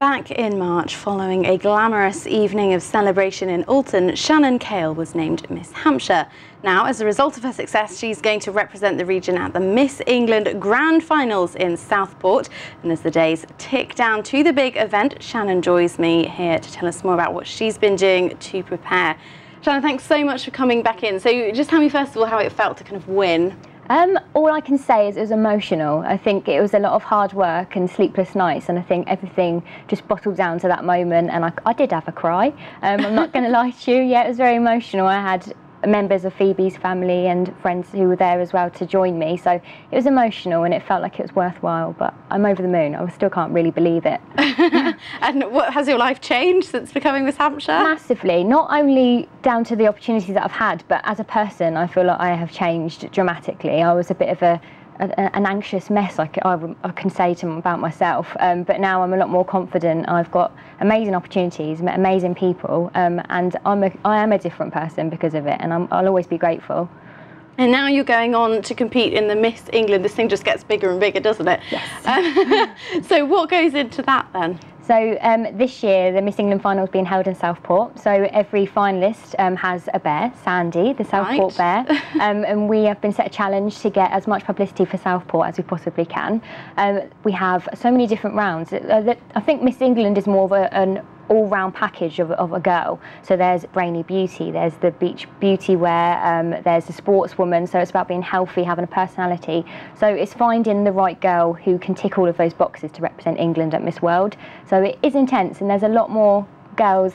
Back in March, following a glamorous evening of celebration in Alton, Shannon Kail was named Miss Hampshire. Now, as a result of her success, she's going to represent the region at the Miss England Grand Finals in Southport. And as the days tick down to the big event, Shannon joins me here to tell us more about what she's been doing to prepare. Shannon, thanks so much for coming back in. So just tell me first of all how it felt to kind of win. All I can say is it was emotional. I think it was a lot of hard work and sleepless nights, and I think everything just bottled down to that moment, and I did have a cry. I'm not going to lie to you. Yeah, it was very emotional. I had members of Phoebe's family and friends who were there as well to join me, so it was emotional and it felt like it was worthwhile, but I'm over the moon. I still can't really believe it. And what has your life changed since becoming Miss Hampshire? Massively, not only down to the opportunities that I've had, but as a person I feel like I have changed dramatically. I was a bit of an anxious mess, I can say about myself, but now I'm a lot more confident. I've got amazing opportunities, met amazing people, and I am a different person because of it, and I'll always be grateful. And now you're going on to compete in the Miss England. This thing just gets bigger and bigger, doesn't it? Yes. So what goes into that then? So this year the Miss England final is being held in Southport. So every finalist has a bear, Sandy, the Southport bear, and we have been set a challenge to get as much publicity for Southport as we possibly can. We have so many different rounds. I think Miss England is more of an all-round package of a girl. So there's brainy beauty, there's the beach beauty wear, there's the sportswoman, so it's about being healthy, having a personality. So it's finding the right girl who can tick all of those boxes to represent England at Miss World. So it is intense, and there's a lot more girls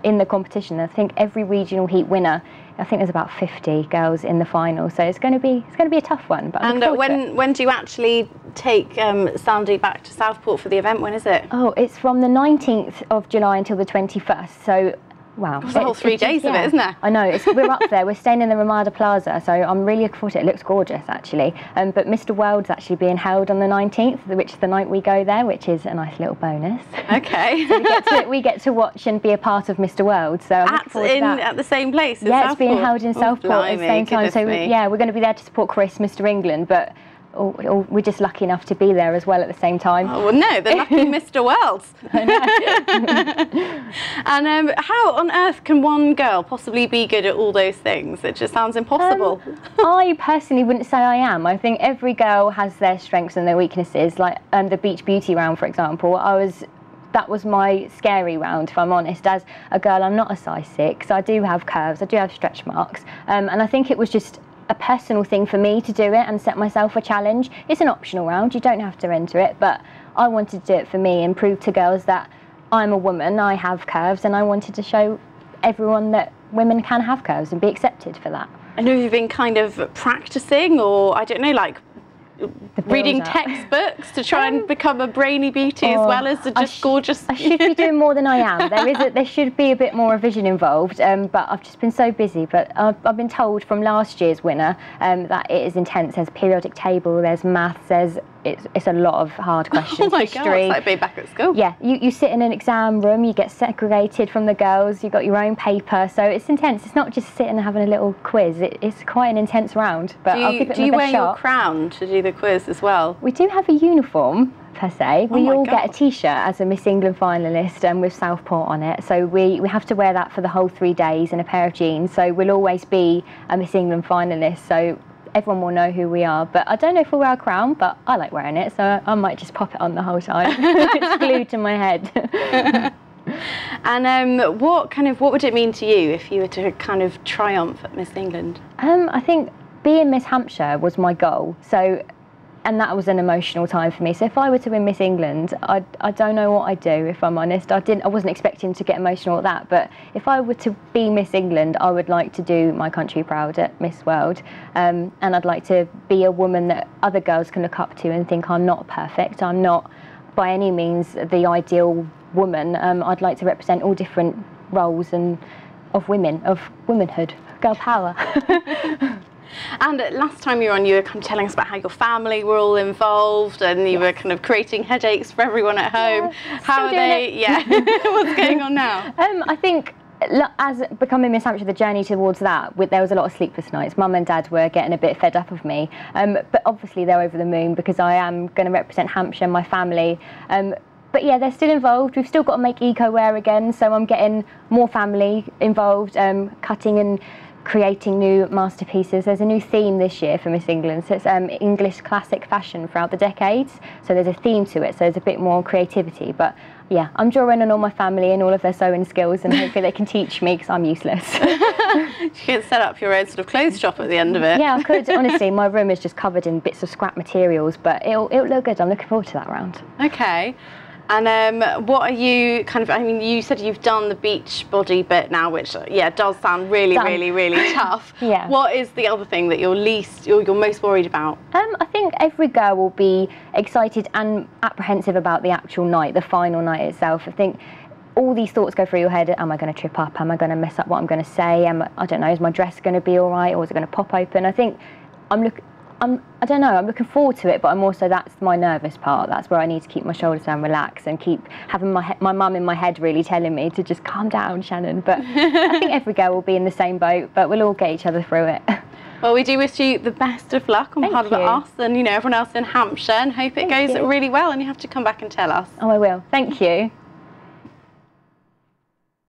in the competition. I think every regional heat winner, I think there's about 50 girls in the final, so it's going to be a tough one. But and when do you actually take Sandy back to Southport for the event? When is it? Oh, it's from the 19th of July until the 21st. So. Wow. It's the whole 3 days of it, isn't it? I know, we're up there, we're staying in the Ramada Plaza, so I'm really looking forward to it. It looks gorgeous, actually. But Mr. World's actually being held on the 19th, which is the night we go there, which is a nice little bonus. Okay. So we get to watch and be a part of Mr. World. So I'm looking forward to that. At the same place? Yeah, it's being held in Southport at the same time. So yeah, we're going to be there to support Chris, Mr. England, but we're just lucky enough to be there as well at the same time. Oh, well, no, the lucky Mr. World. I know. And how on earth can one girl possibly be good at all those things? It just sounds impossible. I personally wouldn't say I am. I think every girl has their strengths and their weaknesses. Like the beach beauty round, for example, that was my scary round, if I'm honest. As a girl, I'm not a size 6. I do have curves, I do have stretch marks, and I think it was just a personal thing for me to do it and set myself a challenge. It's an optional round, you don't have to enter it, but I wanted to do it for me and prove to girls that I'm a woman, I have curves, and I wanted to show everyone that women can have curves and be accepted for that. And have you been kind of practicing, or I don't know, like reading textbooks to try and become a brainy beauty as well as just gorgeous? I should be doing more than I am. There should be a bit more vision involved, but I've just been so busy. But I've been told from last year's winner that it is intense. There's periodic table, there's maths, it's a lot of hard questions. Oh my history. God, it's like being back at school. Yeah, you sit in an exam room, you get segregated from the girls, you've got your own paper, so it's intense. It's not just sitting and having a little quiz, it's quite an intense round. But I'll give it my best shot. Do you wear your crown to do the quiz as well? We do have a uniform, per se. We all get a t-shirt as a Miss England finalist and with Southport on it, so we have to wear that for the whole 3 days, and a pair of jeans, so we'll always be a Miss England finalist, so everyone will know who we are. But I don't know if we'll wear a crown, but I like wearing it, so I might just pop it on the whole time. It's glued to my head. And what would it mean to you if you were to kind of triumph at Miss England? I think being Miss Hampshire was my goal, and that was an emotional time for me. So if I were to win Miss England, I don't know what I'd do, if I'm honest. I wasn't expecting to get emotional at that, but if I were to be Miss England, I would like to do my country proud at Miss World, and I'd like to be a woman that other girls can look up to and think I'm not perfect, I'm not by any means the ideal woman. I'd like to represent all different roles of womanhood, girl power. And last time you were on, you were kind of telling us about how your family were all involved, and you were kind of creating headaches for everyone at home. How are they? Yeah. What's going on now? I think as becoming Miss Hampshire, the journey towards that, there was a lot of sleepless nights. Mum and Dad were getting a bit fed up of me, but obviously they're over the moon because I am going to represent Hampshire and my family. But yeah, they're still involved. We've still got to make eco-wear again, so I'm getting more family involved, cutting and creating new masterpieces. There's a new theme this year for Miss England, so it's English classic fashion throughout the decades, so there's a theme to it, so there's a bit more creativity. But yeah, I'm drawing on all my family and all of their sewing skills, and hopefully they can teach me, because I'm useless. You could set up your own sort of clothes shop at the end of it. Yeah, I could. Honestly, my room is just covered in bits of scrap materials, but it'll look good. I'm looking forward to that round. Okay. And what are you kind of, I mean, you said you've done the beach body bit now, which, yeah, does sound really, really tough. Yeah. What is the other thing that you're most worried about? I think every girl will be excited and apprehensive about the actual night, the final night itself. I think all these thoughts go through your head. Am I going to trip up? Am I going to mess up what I'm going to say? I don't know, is my dress going to be all right, or is it going to pop open? I think I don't know, I'm looking forward to it, but I'm also, that's my nervous part. That's where I need to keep my shoulders down, relax, and keep having my mum in my head really telling me to just calm down, Shannon. But I think every girl will be in the same boat, but we'll all get each other through it. Well, we do wish you the best of luck on behalf of us and, you know, everyone else in Hampshire, and hope it goes really well, and you have to come back and tell us. Oh, I will. Thank you.